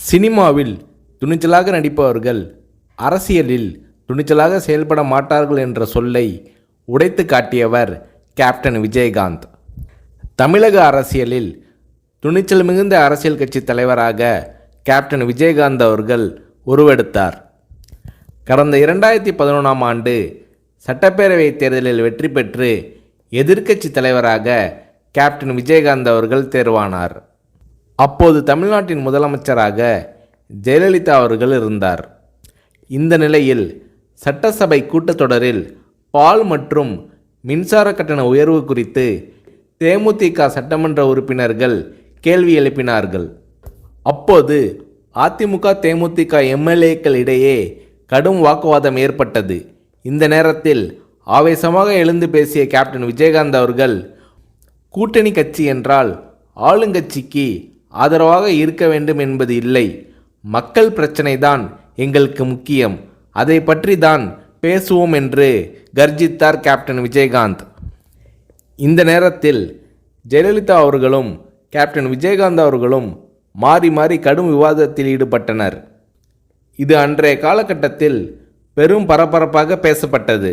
சினிமாவில் துணிச்சலாக நடிப்பவர்கள் அரசியலில் துணிச்சலாக செயல்பட மாட்டார்கள் என்ற சொல்லை உடைத்து காட்டியவர் கேப்டன் விஜயகாந்த். தமிழக அரசியலில் துணிச்சல் மிகுந்த அரசியல் கட்சி தலைவராக கேப்டன் விஜயகாந்த் அவர்கள் உருவெடுத்தார். கடந்த 2011ஆம் ஆண்டு சட்டப்பேரவை தேர்தலில் வெற்றி பெற்று எதிர்க்கட்சி தலைவராக கேப்டன் விஜயகாந்த் அவர்கள் தேர்வானார். அப்போது தமிழ்நாட்டின் முதலமைச்சராக ஜெயலலிதா அவர்கள் இருந்தார். இந்த நிலையில் சட்டசபை கூட்டத்தொடரில் பால் மற்றும் மின்சார கட்டண உயர்வு குறித்து தேமுதிக சட்டமன்ற உறுப்பினர்கள் கேள்வி எழுப்பினார்கள். அப்போது அதிமுக தேமுதிக எம்எல்ஏக்கள் இடையே கடும் வாக்குவாதம் ஏற்பட்டது. இந்த நேரத்தில் ஆவேசமாக எழுந்து பேசிய கேப்டன் விஜயகாந்த் அவர்கள், கூட்டணி கட்சி என்றால் ஆளுங்கட்சிக்கு ஆதரவாக இருக்க வேண்டும் என்பது இல்லை, மக்கள் பிரச்சனை தான் எங்களுக்கு முக்கியம், அதை பற்றி தான் பேசுவோம் என்று கர்ஜித்தார் கேப்டன் விஜயகாந்த். இந்த நேரத்தில் ஜெயலலிதா அவர்களும் கேப்டன் விஜயகாந்த் அவர்களும் மாறி மாறி கடும் விவாதத்தில் ஈடுபட்டனர். இது அன்றைய காலகட்டத்தில் பெரும் பரபரப்பாக பேசப்பட்டது.